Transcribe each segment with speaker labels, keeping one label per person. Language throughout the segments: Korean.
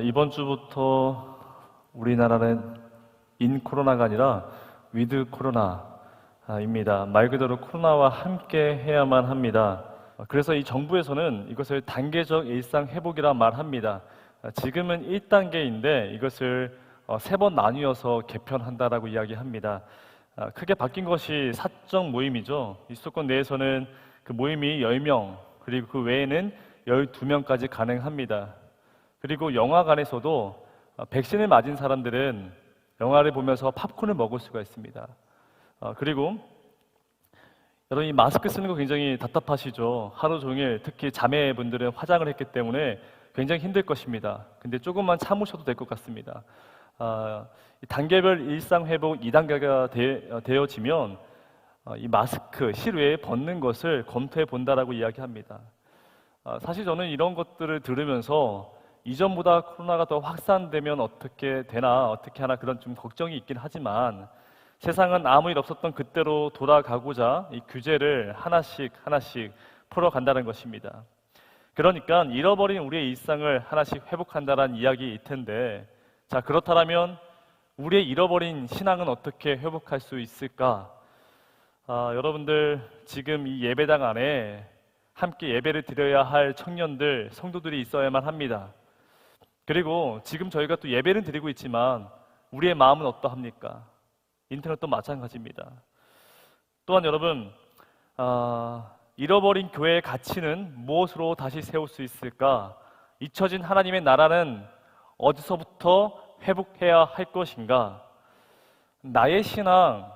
Speaker 1: 이번 주부터 우리나라는 인 코로나가 아니라 위드 코로나입니다. 말 그대로 코로나와 함께 해야만 합니다. 그래서 이 정부에서는 이것을 단계적 일상 회복이라 말합니다. 지금은 1단계인데 이것을 3번 나뉘어서 개편한다라고 이야기합니다. 크게 바뀐 것이 사적 모임이죠. 이 수도권 내에서는 그 모임이 10명, 그리고 그 외에는 12명까지 가능합니다. 그리고 영화관에서도 백신을 맞은 사람들은 영화를 보면서 팝콘을 먹을 수가 있습니다. 그리고 여러분, 이 마스크 쓰는 거 굉장히 답답하시죠? 하루 종일, 특히 자매분들은 화장을 했기 때문에 굉장히 힘들 것입니다. 근데 조금만 참으셔도 될 것 같습니다. 이 단계별 일상 회복 2단계가 되어지면 이 마스크 실외에 벗는 것을 검토해 본다라고 이야기합니다. 사실 저는 이런 것들을 들으면서 이전보다 코로나가 더 확산되면 어떻게 되나, 어떻게 하나 그런 좀 걱정이 있긴 하지만 세상은 아무 일 없었던 그때로 돌아가고자 이 규제를 하나씩 풀어간다는 것입니다. 그러니까 잃어버린 우리의 일상을 하나씩 회복한다는 이야기일 텐데, 자, 그렇다면 우리의 잃어버린 신앙은 어떻게 회복할 수 있을까? 여러분들 지금 이 예배당 안에 함께 예배를 드려야 할 청년들, 성도들이 있어야만 합니다. 그리고 지금 저희가 또 예배를 드리고 있지만 우리의 마음은 어떠합니까? 인터넷도 마찬가지입니다. 또한 여러분, 잃어버린 교회의 가치는 무엇으로 다시 세울 수 있을까? 잊혀진 하나님의 나라는 어디서부터 회복해야 할 것인가? 나의 신앙,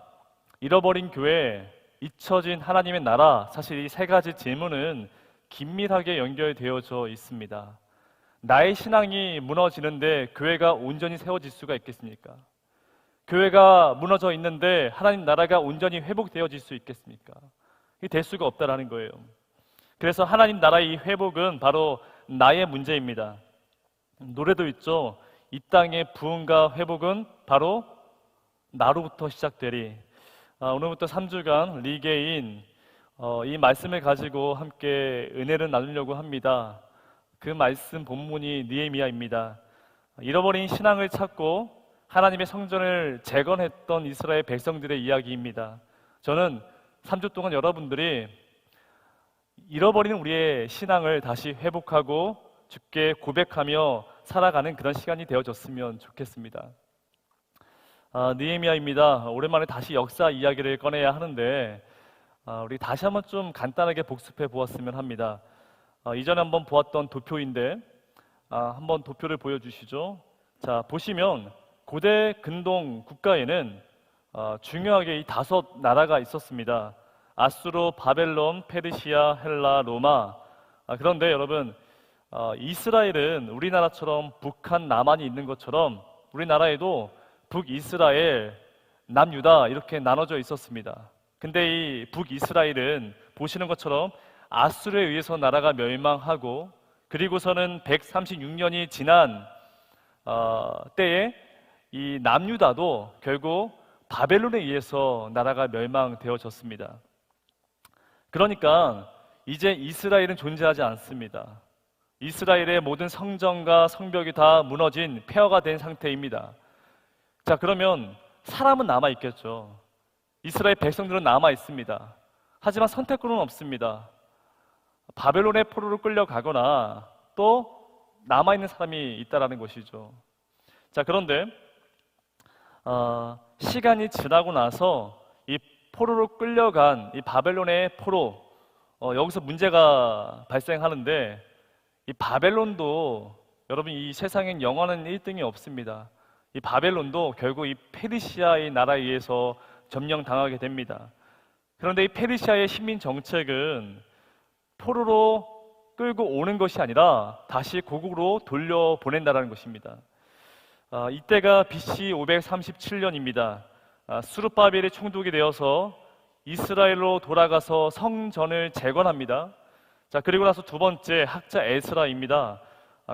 Speaker 1: 잃어버린 교회, 잊혀진 하나님의 나라, 사실 이 세 가지 질문은 긴밀하게 연결되어져 있습니다. 나의 신앙이 무너지는데 교회가 온전히 세워질 수가 있겠습니까? 교회가 무너져 있는데 하나님 나라가 온전히 회복되어질 수 있겠습니까? 이게 될 수가 없다라는 거예요. 그래서 하나님 나라의 회복은 바로 나의 문제입니다. 노래도 있죠. 이 땅의 부흥과 회복은 바로 나로부터 시작되리. 오늘부터 3주간 리게인 이 말씀을 가지고 함께 은혜를 나누려고 합니다. 그 말씀 본문이 느헤미야입니다. 잃어버린 신앙을 찾고 하나님의 성전을 재건했던 이스라엘 백성들의 이야기입니다. 저는 3주 동안 여러분들이 잃어버린 우리의 신앙을 다시 회복하고 주께 고백하며 살아가는 그런 시간이 되어졌으면 좋겠습니다. 느헤미야입니다. 오랜만에 다시 역사 이야기를 꺼내야 하는데 우리 다시 한번 좀 간단하게 복습해 보았으면 합니다. 이전에 한번 보았던 도표인데 한번 도표를 보여주시죠. 자, 보시면 고대 근동 국가에는 중요하게 이 5나라가 있었습니다. 아수르, 바벨론, 페르시아, 헬라, 로마. 그런데 여러분, 이스라엘은 우리나라처럼 북한, 남한이 있는 것처럼 우리나라에도 북이스라엘, 남유다 이렇게 나눠져 있었습니다. 근데 이 북이스라엘은 보시는 것처럼 아수르에 의해서 나라가 멸망하고, 그리고서는 136년이 지난 때에 이 남유다도 결국 바벨론에 의해서 나라가 멸망되어졌습니다. 그러니까 이제 이스라엘은 존재하지 않습니다. 이스라엘의 모든 성전과 성벽이 다 무너진 폐허가 된 상태입니다. 자, 그러면 사람은 남아 있겠죠. 이스라엘 백성들은 남아 있습니다. 하지만 선택권은 없습니다. 바벨론의 포로로 끌려가거나 또 남아있는 사람이 있다라는 것이죠. 자, 그런데 시간이 지나고 나서 이 포로로 끌려간 이 바벨론의 포로, 여기서 문제가 발생하는데, 이 바벨론도 여러분 이 세상엔 영원한 1등이 없습니다. 이 바벨론도 결국 이 페르시아의 나라에 의해서 점령당하게 됩니다. 그런데 이 페르시아의 식민 정책은 포로로 끌고 오는 것이 아니라 다시 고국으로 돌려보낸다는 것입니다. 이때가 BC 537년입니다. 수르바벨이 총독이 되어서 이스라엘로 돌아가서 성전을 재건합니다. 자, 그리고 나서 두 번째 학자 에스라입니다.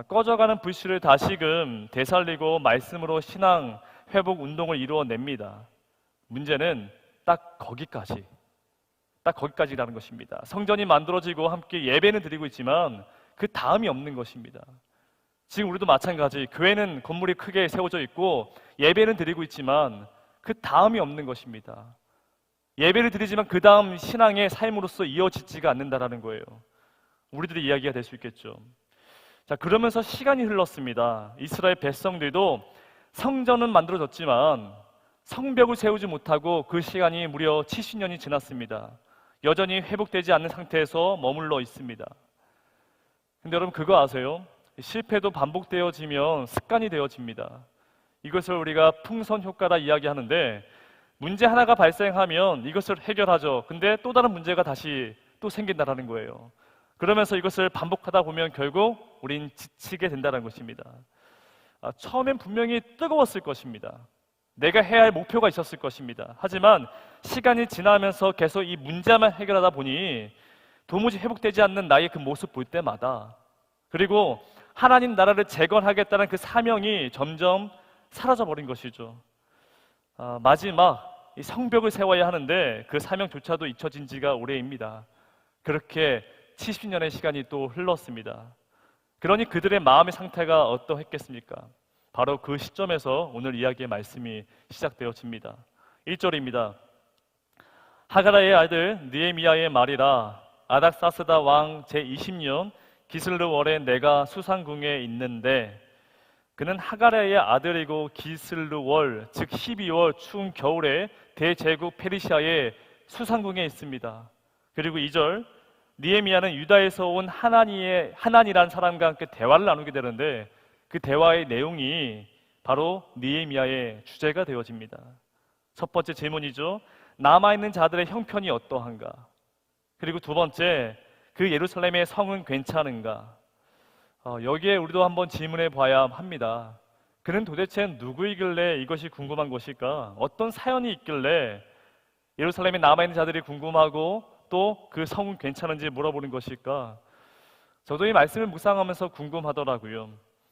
Speaker 1: 꺼져가는 불씨를 다시금 되살리고 말씀으로 신앙 회복 운동을 이루어냅니다. 문제는 딱 거기까지라는 것입니다. 성전이 만들어지고 함께 예배는 드리고 있지만 그 다음이 없는 것입니다. 지금 우리도 마찬가지, 교회는 건물이 크게 세워져 있고 예배는 드리고 있지만 그 다음이 없는 것입니다. 예배를 드리지만 그 다음 신앙의 삶으로서 이어지지가 않는다라는 거예요. 우리들의 이야기가 될 수 있겠죠. 자, 그러면서 시간이 흘렀습니다. 이스라엘 백성들도 성전은 만들어졌지만 성벽을 세우지 못하고 그 시간이 무려 70년이 지났습니다. 여전히 회복되지 않는 상태에서 머물러 있습니다. 근데 여러분 그거 아세요? 실패도 반복되어지면 습관이 되어집니다. 이것을 우리가 풍선 효과라 이야기하는데, 문제 하나가 발생하면 이것을 해결하죠. 근데 또 다른 문제가 다시 또 생긴다는 거예요. 그러면서 이것을 반복하다 보면 결국 우린 지치게 된다는 것입니다. 처음엔 분명히 뜨거웠을 것입니다. 내가 해야 할 목표가 있었을 것입니다. 하지만 시간이 지나면서 계속 이 문제만 해결하다 보니 도무지 회복되지 않는 나의 그 모습 볼 때마다, 그리고 하나님 나라를 재건하겠다는 그 사명이 점점 사라져버린 것이죠. 마지막 이 성벽을 세워야 하는데 그 사명조차도 잊혀진 지가 오래입니다. 그렇게 70년의 시간이 또 흘렀습니다. 그러니 그들의 마음의 상태가 어떠했겠습니까? 바로 그 시점에서 오늘 이야기의 말씀이 시작되어집니다. 1절입니다. 하가라의 아들 느헤미야의 말이라, 아닥사스다 왕 제20년 기슬르월에 내가 수상궁에 있는데, 그는 하가라의 아들이고 기슬르월 즉 12월 추운 겨울에 대제국 페르시아의 수상궁에 있습니다. 그리고 2절, 느헤미야는 유다에서 온 하난이라는 사람과 함께 대화를 나누게 되는데, 그 대화의 내용이 바로 느헤미야의 주제가 되어집니다. 첫 번째 질문이죠. 남아있는 자들의 형편이 어떠한가? 그리고 두 번째, 그 예루살렘의 성은 괜찮은가? 여기에 우리도 한번 질문해 봐야 합니다. 그는 도대체 누구이길래 이것이 궁금한 것일까? 어떤 사연이 있길래 예루살렘에 남아있는 자들이 궁금하고 또 그 성은 괜찮은지 물어보는 것일까? 저도 이 말씀을 묵상하면서 궁금하더라고요.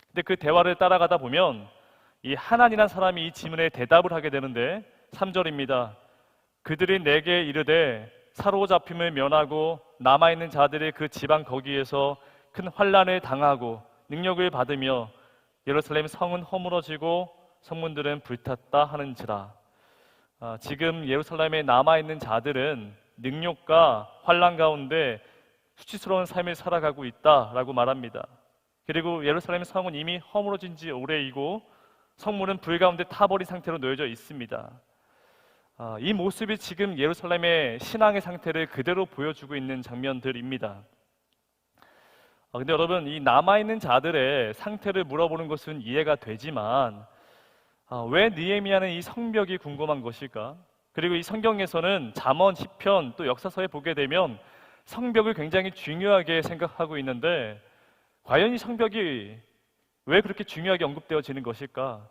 Speaker 1: 근데 그 대화를 따라가다 보면 이 하난이라는 사람이 이 질문에 대답을 하게 되는데, 3절입니다. 그들이 내게 이르되 사로잡힘을 면하고 남아있는 자들이 그 지방 거기에서 큰 환난을 당하고 능력을 받으며 예루살렘 성은 허물어지고 성문들은 불탔다 하는지라. 지금 예루살렘에 남아있는 자들은 능력과 환난 가운데 수치스러운 삶을 살아가고 있다라고 말합니다. 그리고 예루살렘 성은 이미 허물어진 지 오래이고 성문은 불 가운데 타버린 상태로 놓여져 있습니다. 이 모습이 지금 예루살렘의 신앙의 상태를 그대로 보여주고 있는 장면들입니다. 근데 여러분, 이 남아있는 자들의 상태를 물어보는 것은 이해가 되지만 왜 느헤미야는 이 성벽이 궁금한 것일까? 그리고 이 성경에서는 잠언, 시편, 또 역사서에 보게 되면 성벽을 굉장히 중요하게 생각하고 있는데, 과연 이 성벽이 왜 그렇게 중요하게 언급되어지는 것일까?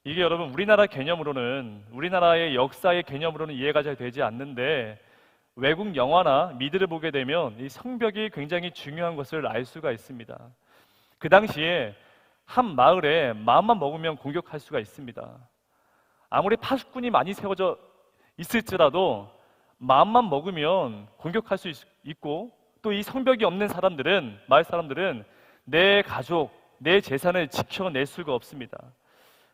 Speaker 1: 이게 여러분 우리나라 개념으로는, 우리나라의 역사의 개념으로는 이해가 잘 되지 않는데, 외국 영화나 미드를 보게 되면 이 성벽이 굉장히 중요한 것을 알 수가 있습니다. 그 당시에 한 마을에 마음만 먹으면 공격할 수가 있습니다. 아무리 파수꾼이 많이 세워져 있을지라도 마음만 먹으면 공격할 수 있고, 또 이 성벽이 없는 사람들은, 마을 사람들은 내 가족, 내 재산을 지켜낼 수가 없습니다.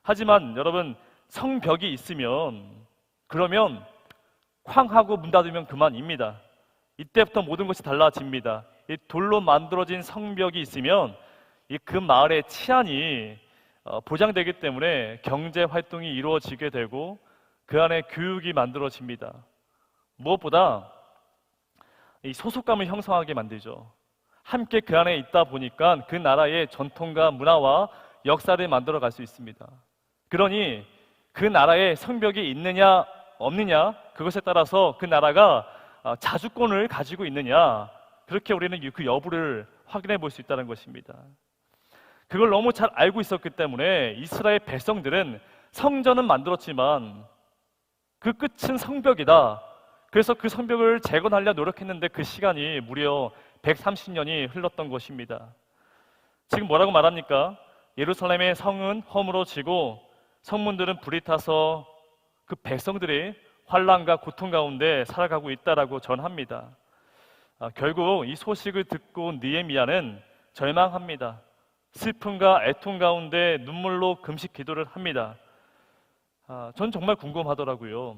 Speaker 1: 하지만 여러분, 성벽이 있으면, 그러면 쾅 하고 문 닫으면 그만입니다. 이때부터 모든 것이 달라집니다. 이 돌로 만들어진 성벽이 있으면 그 마을의 치안이 보장되기 때문에 경제 활동이 이루어지게 되고 그 안에 교육이 만들어집니다. 무엇보다 이 소속감을 형성하게 만들죠. 함께 그 안에 있다 보니까 그 나라의 전통과 문화와 역사를 만들어 갈 수 있습니다. 그러니 그 나라에 성벽이 있느냐 없느냐, 그것에 따라서 그 나라가 자주권을 가지고 있느냐, 그렇게 우리는 그 여부를 확인해 볼 수 있다는 것입니다. 그걸 너무 잘 알고 있었기 때문에 이스라엘 백성들은 성전은 만들었지만 그 끝은 성벽이다. 그래서 그 성벽을 재건하려 노력했는데 그 시간이 무려 130년이 흘렀던 것입니다. 지금 뭐라고 말합니까? 예루살렘의 성은 허물어지고 성문들은 불이 타서 그 백성들이 환난과 고통 가운데 살아가고 있다라고 전합니다. 결국 이 소식을 듣고 느헤미야는 절망합니다. 슬픔과 애통 가운데 눈물로 금식 기도를 합니다. 전 정말 궁금하더라고요.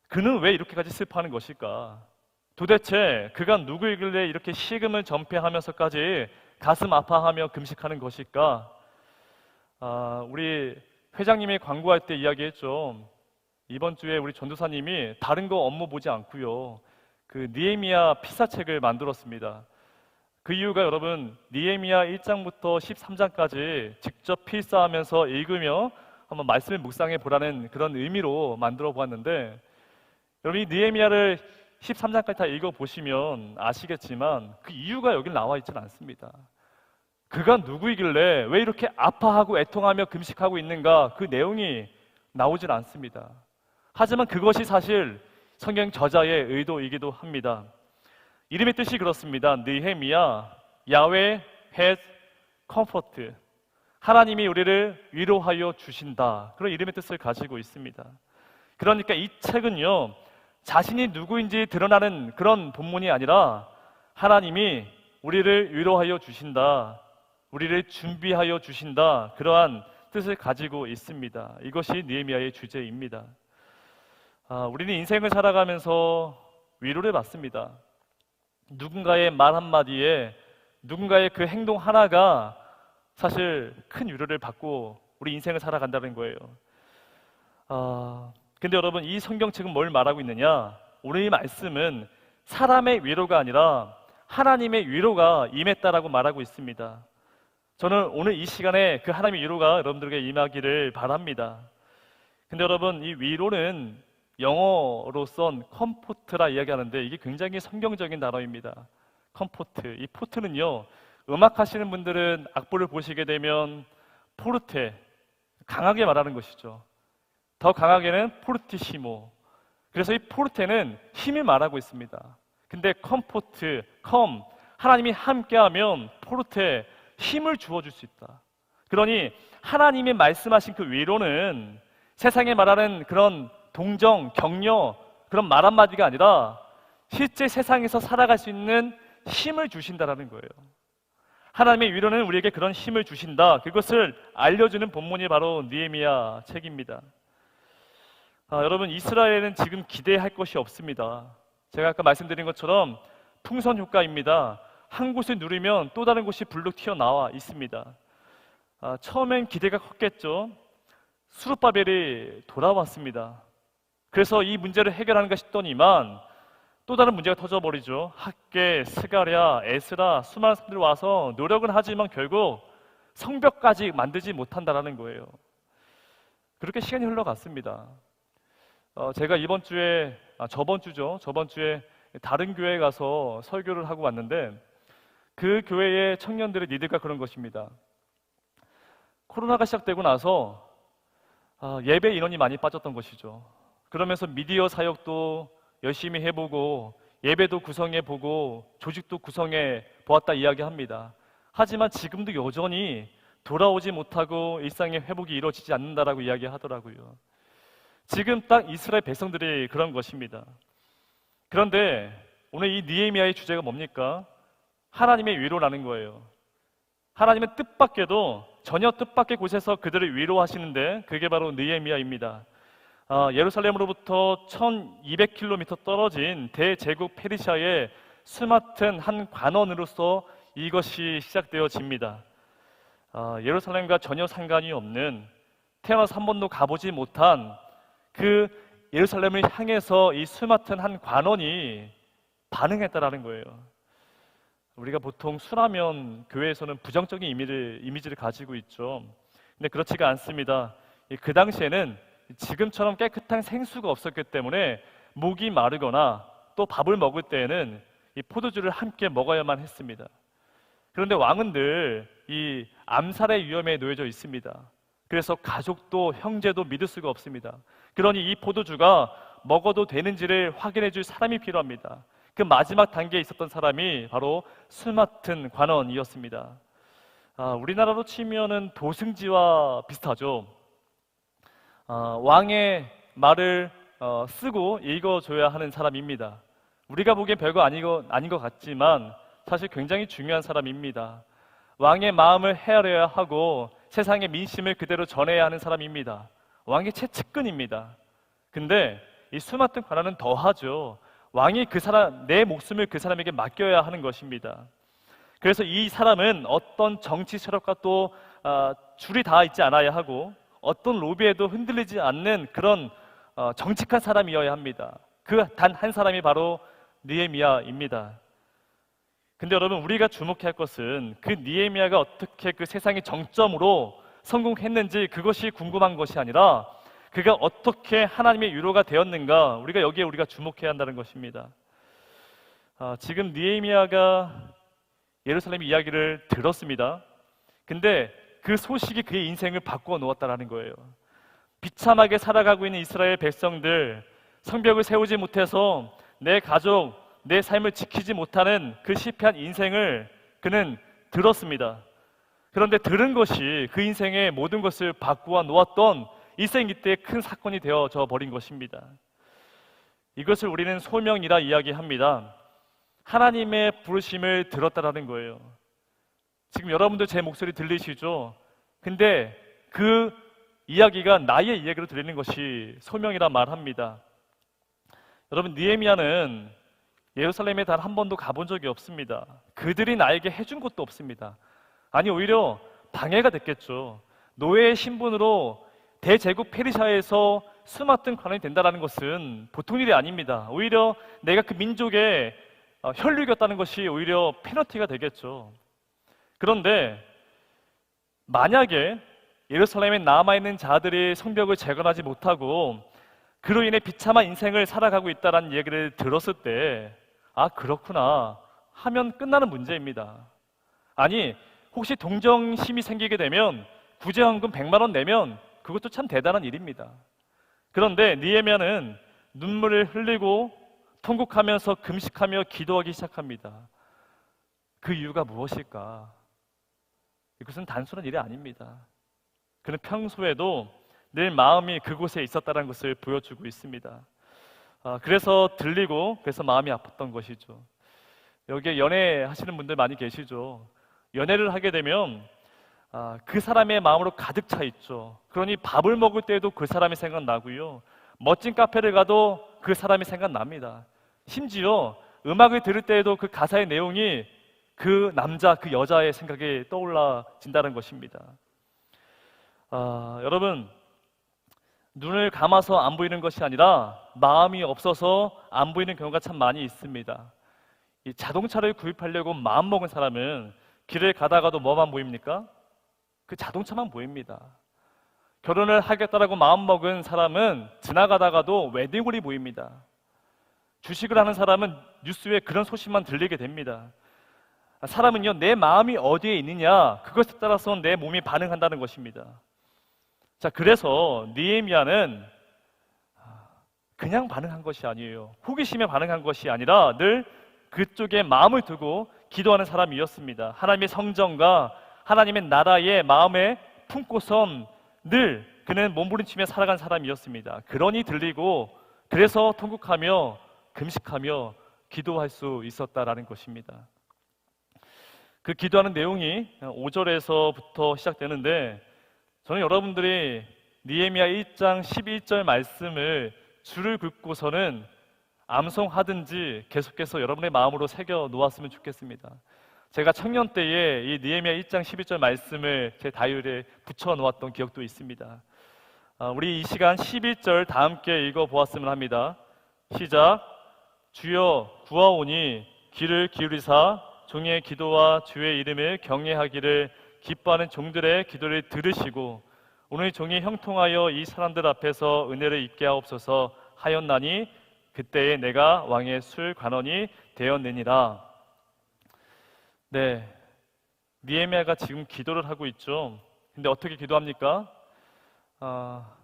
Speaker 1: 그는 왜 이렇게까지 슬퍼하는 것일까? 도대체 그가 누구이길래 이렇게 식음을 전폐하면서까지 가슴 아파하며 금식하는 것일까? 우리 회장님이 광고할 때 이야기했죠. 이번 주에 우리 전도사님이 다른 거 업무 보지 않고요, 그 느헤미야 피사책을 만들었습니다. 그 이유가 여러분, 느헤미야 1장부터 13장까지 직접 필사하면서 읽으며 한번 말씀을 묵상해 보라는 그런 의미로 만들어 보았는데, 여러분 이 느헤미야를 13장까지 다 읽어 보시면 아시겠지만 그 이유가 여기 나와 있지는 않습니다. 그가 누구이길래 왜 이렇게 아파하고 애통하며 금식하고 있는가, 그 내용이 나오질 않습니다. 하지만 그것이 사실 성경 저자의 의도이기도 합니다. 이름의 뜻이 그렇습니다. 느헤미야, 야훼 has comfort, 하나님이 우리를 위로하여 주신다, 그런 이름의 뜻을 가지고 있습니다. 그러니까 이 책은요, 자신이 누구인지 드러나는 그런 본문이 아니라 하나님이 우리를 위로하여 주신다, 우리를 준비하여 주신다, 그러한 뜻을 가지고 있습니다. 이것이 느헤미야의 주제입니다. 우리는 인생을 살아가면서 위로를 받습니다. 누군가의 말 한마디에, 누군가의 그 행동 하나가 사실 큰 위로를 받고 우리 인생을 살아간다는 거예요. 근데 여러분, 이 성경책은 뭘 말하고 있느냐? 오늘 이 말씀은 사람의 위로가 아니라 하나님의 위로가 임했다라고 말하고 있습니다. 저는 오늘 이 시간에 그 하나님의 위로가 여러분들에게 임하기를 바랍니다. 근데 여러분, 이 위로는 영어로 쓴 컴포트라 이야기하는데 이게 굉장히 성경적인 단어입니다. 컴포트. 이 포트는요, 음악 하시는 분들은 악보를 보시게 되면 포르테, 강하게 말하는 것이죠. 더 강하게는 포르티시모. 그래서 이 포르테는 힘을 말하고 있습니다. 근데 컴포트, 하나님이 함께하면 포르테, 힘을 주어줄 수 있다. 그러니 하나님이 말씀하신 그 위로는 세상에 말하는 그런 동정, 격려, 그런 말 한마디가 아니라 실제 세상에서 살아갈 수 있는 힘을 주신다라는 거예요. 하나님의 위로는 우리에게 그런 힘을 주신다. 그것을 알려주는 본문이 바로 느헤미야 책입니다. 여러분, 이스라엘은 지금 기대할 것이 없습니다. 제가 아까 말씀드린 것처럼 풍선 효과입니다. 한 곳을 누리면 또 다른 곳이 불룩 튀어나와 있습니다. 처음엔 기대가 컸겠죠. 스룹바벨이 돌아왔습니다. 그래서 이 문제를 해결하는가 싶더니만 또 다른 문제가 터져버리죠. 학계, 스가랴, 에스라, 수많은 사람들이 와서 노력은 하지만 결국 성벽까지 만들지 못한다라는 거예요. 그렇게 시간이 흘러갔습니다. 제가 저번 주에 다른 교회에 가서 설교를 하고 왔는데, 그 교회의 청년들의 니드가 그런 것입니다. 코로나가 시작되고 나서 예배 인원이 많이 빠졌던 것이죠. 그러면서 미디어 사역도 열심히 해보고 예배도 구성해보고 조직도 구성해 보았다 이야기합니다. 하지만 지금도 여전히 돌아오지 못하고 일상의 회복이 이루어지지 않는다라고 이야기하더라고요. 지금 딱 이스라엘 백성들이 그런 것입니다. 그런데 오늘 이 느헤미야의 주제가 뭡니까? 하나님의 위로라는 거예요. 하나님은 뜻밖에도 전혀 뜻밖의 곳에서 그들을 위로하시는데 그게 바로 느헤미야입니다. 예루살렘으로부터 1200km 떨어진 대제국 페르시아의 수맡은 한 관원으로서 이것이 시작되어집니다. 예루살렘과 전혀 상관이 없는, 태어나서 한 번도 가보지 못한 그 예루살렘을 향해서 이 수맡은 한 관원이 반응했다라는 거예요. 우리가 보통 술하면 교회에서는 부정적인 이미지를 가지고 있죠. 근데 그렇지가 않습니다. 그 당시에는 지금처럼 깨끗한 생수가 없었기 때문에 목이 마르거나 또 밥을 먹을 때에는 이 포도주를 함께 먹어야만 했습니다. 그런데 왕은 늘 이 암살의 위험에 놓여져 있습니다. 그래서 가족도 형제도 믿을 수가 없습니다. 그러니 이 포도주가 먹어도 되는지를 확인해 줄 사람이 필요합니다. 그 마지막 단계에 있었던 사람이 바로 술 맡은 관원이었습니다. 우리나라로 치면은 도승지와 비슷하죠. 왕의 말을 쓰고 읽어줘야 하는 사람입니다. 우리가 보기엔 별거 아닌 것 같지만 사실 굉장히 중요한 사람입니다. 왕의 마음을 헤아려야 하고 세상의 민심을 그대로 전해야 하는 사람입니다. 왕의 최측근입니다. 근데 이 수많던 관원은 더하죠. 왕이 내 목숨을 그 사람에게 맡겨야 하는 것입니다. 그래서 이 사람은 어떤 정치 세력과 또 줄이 닿아 있지 않아야 하고 어떤 로비에도 흔들리지 않는 그런 정직한 사람이어야 합니다. 그 단 한 사람이 바로 느헤미야입니다. 근데 여러분, 우리가 주목해야 할 것은 그 느헤미야가 어떻게 그 세상의 정점으로 성공했는지 그것이 궁금한 것이 아니라 그가 어떻게 하나님의 위로가 되었는가, 우리가 주목해야 한다는 것입니다. 지금 느헤미야가 예루살렘 이야기를 들었습니다. 근데 그 소식이 그의 인생을 바꾸어 놓았다는 거예요. 비참하게 살아가고 있는 이스라엘 백성들, 성벽을 세우지 못해서 내 가족, 내 삶을 지키지 못하는 그 실패한 인생을 그는 들었습니다. 그런데 들은 것이 그 인생의 모든 것을 바꾸어 놓았던 일생이때의 큰 사건이 되어져 버린 것입니다. 이것을 우리는 소명이라 이야기합니다. 하나님의 부르심을 들었다라는 거예요. 지금 여러분들 제 목소리 들리시죠? 근데 그 이야기가 나의 이야기로 들리는 것이 소명이라 말합니다. 여러분, 느헤미야는 예루살렘에 단 한 번도 가본 적이 없습니다. 그들이 나에게 해준 것도 없습니다. 아니, 오히려 방해가 됐겠죠. 노예의 신분으로 대제국 페르시아에서 수맡은 관원이 된다는 것은 보통 일이 아닙니다. 오히려 내가 그 민족의 혈육이었다는 것이 오히려 페널티가 되겠죠. 그런데 만약에 예루살렘에 남아있는 자들이 성벽을 재건하지 못하고 그로 인해 비참한 인생을 살아가고 있다는 얘기를 들었을 때, 아, 그렇구나 하면 끝나는 문제입니다. 아니, 혹시 동정심이 생기게 되면 구제헌금 100만 원 내면 그것도 참 대단한 일입니다. 그런데 느헤미야는 눈물을 흘리고 통곡하면서 금식하며 기도하기 시작합니다. 그 이유가 무엇일까? 이것은 단순한 일이 아닙니다. 그는 평소에도 늘 마음이 그곳에 있었다는 것을 보여주고 있습니다. 그래서 마음이 아팠던 것이죠. 여기에 연애하시는 분들 많이 계시죠. 연애를 하게 되면 그 사람의 마음으로 가득 차 있죠. 그러니 밥을 먹을 때에도 그 사람이 생각나고요, 멋진 카페를 가도 그 사람이 생각납니다. 심지어 음악을 들을 때에도 그 가사의 내용이 그 남자, 그 여자의 생각이 떠올라진다는 것입니다. 여러분, 눈을 감아서 안 보이는 것이 아니라 마음이 없어서 안 보이는 경우가 참 많이 있습니다. 이 자동차를 구입하려고 마음먹은 사람은 길을 가다가도 뭐만 보입니까? 그 자동차만 보입니다. 결혼을 하겠다라고 마음먹은 사람은 지나가다가도 웨딩홀이 보입니다. 주식을 하는 사람은 뉴스에 그런 소식만 들리게 됩니다. 사람은요, 내 마음이 어디에 있느냐, 그것에 따라서 내 몸이 반응한다는 것입니다. 자, 그래서 느헤미야는 그냥 반응한 것이 아니에요. 호기심에 반응한 것이 아니라 늘 그쪽에 마음을 두고 기도하는 사람이었습니다. 하나님의 성전과 하나님의 나라의 마음에 품고선 늘 그는 몸부림치며 살아간 사람이었습니다. 그러니 들리고, 그래서 통곡하며 금식하며 기도할 수 있었다라는 것입니다. 그 기도하는 내용이 5절에서부터 시작되는데, 저는 여러분들이 느헤미야 1장 11절 말씀을 줄을 긋고서는 암송하든지 계속해서 여러분의 마음으로 새겨 놓았으면 좋겠습니다. 제가 청년 때에 이 느헤미야 1장 11절 말씀을 제 다이어리에 붙여 놓았던 기억도 있습니다. 우리 이 시간 11절 다 함께 읽어 보았으면 합니다. 시작. 주여 구하오니 귀를 기울이사 종의 기도와 주의 이름을 경외하기를 기뻐하는 종들의 기도를 들으시고 오늘 종이 형통하여 이 사람들 앞에서 은혜를 입게 하옵소서 하였나니 그때에 내가 왕의 술 관원이 되었느니라. 네, 느헤미야가 지금 기도를 하고 있죠. 근데 어떻게 기도합니까?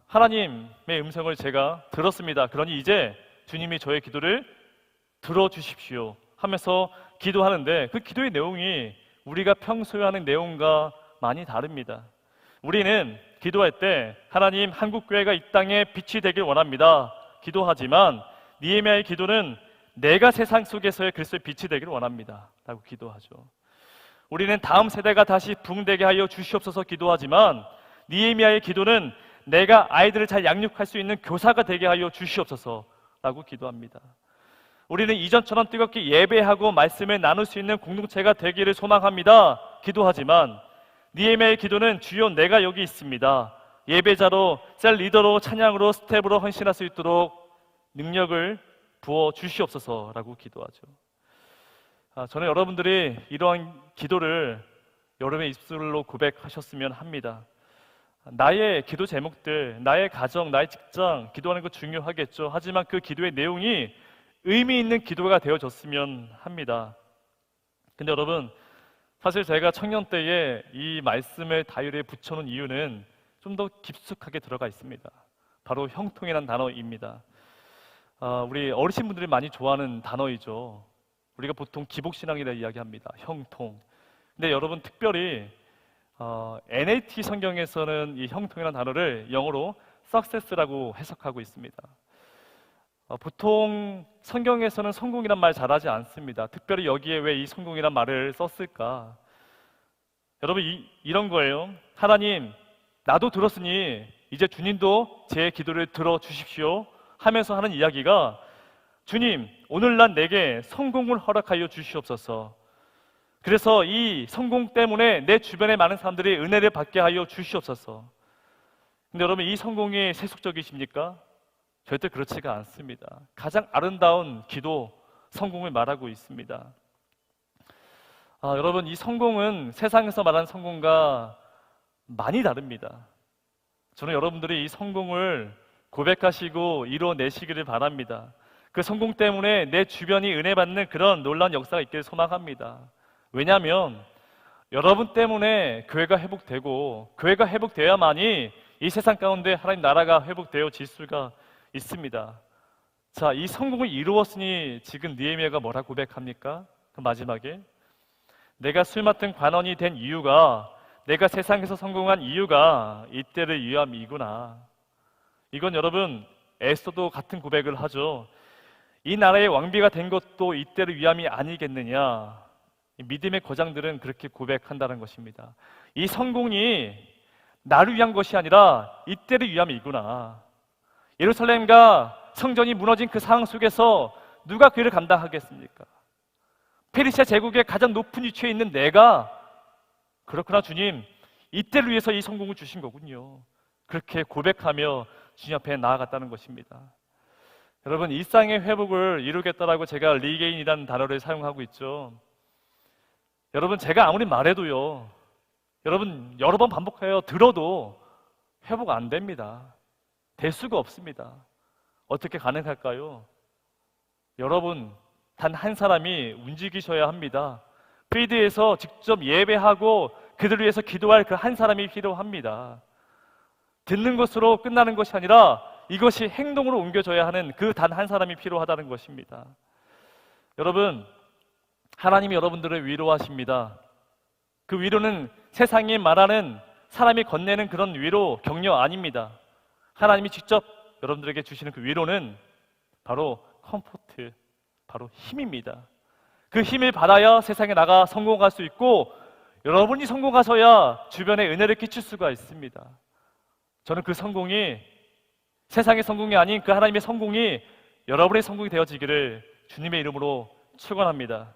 Speaker 1: 하나님의 음성을 제가 들었습니다. 그러니 이제 주님이 저의 기도를 들어주십시오 하면서 기도하는데, 그 기도의 내용이 우리가 평소에 하는 내용과 많이 다릅니다. 우리는 기도할 때 하나님, 한국교회가 이 땅에 빛이 되길 원합니다 기도하지만, 느헤미야의 기도는 내가 세상 속에서의 그리스도의 빛이 되길 원합니다 라고 기도하죠. 우리는 다음 세대가 다시 붕되게 하여 주시옵소서 기도하지만 느헤미야의 기도는 내가 아이들을 잘 양육할 수 있는 교사가 되게 하여 주시옵소서라고 기도합니다. 우리는 이전처럼 뜨겁게 예배하고 말씀을 나눌 수 있는 공동체가 되기를 소망합니다. 기도하지만 느헤미야의 기도는 주여 내가 여기 있습니다. 예배자로, 셀 리더로, 찬양으로, 스텝으로 헌신할 수 있도록 능력을 부어 주시옵소서라고 기도하죠. 저는 여러분들이 이러한 기도를 여러분의 입술로 고백하셨으면 합니다. 나의 기도 제목들, 나의 가정, 나의 직장, 기도하는 거 중요하겠죠. 하지만 그 기도의 내용이 의미 있는 기도가 되어졌으면 합니다. 근데 여러분, 사실 제가 청년 때에 이 말씀을 다이어리에 붙여놓은 이유는 좀 더 깊숙하게 들어가 있습니다. 바로 형통이라는 단어입니다. 우리 어르신분들이 많이 좋아하는 단어이죠. 우리가 보통 기복신앙이라 이야기합니다. 형통. 근데 여러분 특별히 NAT 성경에서는 이 형통이라는 단어를 영어로 success라고 해석하고 있습니다. 보통 성경에서는 성공이란 말 잘하지 않습니다. 특별히 여기에 왜 이 성공이란 말을 썼을까? 여러분 이런 거예요. 하나님, 나도 들었으니 이제 주님도 제 기도를 들어주십시오 하면서 하는 이야기가, 주님, 오늘날 내게 성공을 허락하여 주시옵소서. 그래서 이 성공 때문에 내 주변의 많은 사람들이 은혜를 받게 하여 주시옵소서. 근데 여러분, 이 성공이 세속적이십니까? 절대 그렇지가 않습니다. 가장 아름다운 기도, 성공을 말하고 있습니다. 여러분, 이 성공은 세상에서 말하는 성공과 많이 다릅니다. 저는 여러분들이 이 성공을 고백하시고 이뤄내시기를 바랍니다. 그 성공 때문에 내 주변이 은혜 받는 그런 놀라운 역사가 있기를 소망합니다. 왜냐하면 여러분 때문에 교회가 회복되고, 교회가 회복되어야만이 이 세상 가운데 하나님 나라가 회복되어질 수가 있습니다. 자, 이 성공을 이루었으니 지금 느헤미야가 뭐라 고백합니까? 그 마지막에 내가 술 맡은 관원이 된 이유가, 내가 세상에서 성공한 이유가 이때를 위함이구나. 이건 여러분 에스더도 같은 고백을 하죠. 이 나라의 왕비가 된 것도 이때를 위함이 아니겠느냐. 믿음의 거장들은 그렇게 고백한다는 것입니다. 이 성공이 나를 위한 것이 아니라 이때를 위함이구나. 예루살렘과 성전이 무너진 그 상황 속에서 누가 그 일을 감당하겠습니까? 페르시아 제국의 가장 높은 위치에 있는 내가, 그렇구나 주님, 이때를 위해서 이 성공을 주신 거군요. 그렇게 고백하며 주님 앞에 나아갔다는 것입니다. 여러분, 일상의 회복을 이루겠다라고 제가 리게인이라는 단어를 사용하고 있죠. 여러분, 제가 아무리 말해도요, 여러분 여러 번 반복하여 들어도 회복 안 됩니다. 될 수가 없습니다. 어떻게 가능할까요? 여러분, 단 한 사람이 움직이셔야 합니다. 필드에서 직접 예배하고 그들을 위해서 기도할 그 한 사람이 필요합니다. 듣는 것으로 끝나는 것이 아니라 이것이 행동으로 옮겨져야 하는 그 단 한 사람이 필요하다는 것입니다. 여러분, 하나님이 여러분들을 위로하십니다. 그 위로는 세상이 말하는, 사람이 건네는 그런 위로, 격려 아닙니다. 하나님이 직접 여러분들에게 주시는 그 위로는 바로 컴포트, 바로 힘입니다. 그 힘을 받아야 세상에 나가 성공할 수 있고, 여러분이 성공하셔야 주변에 은혜를 끼칠 수가 있습니다. 저는 그 성공이 세상의 성공이 아닌 그 하나님의 성공이 여러분의 성공이 되어지기를 주님의 이름으로 축원합니다.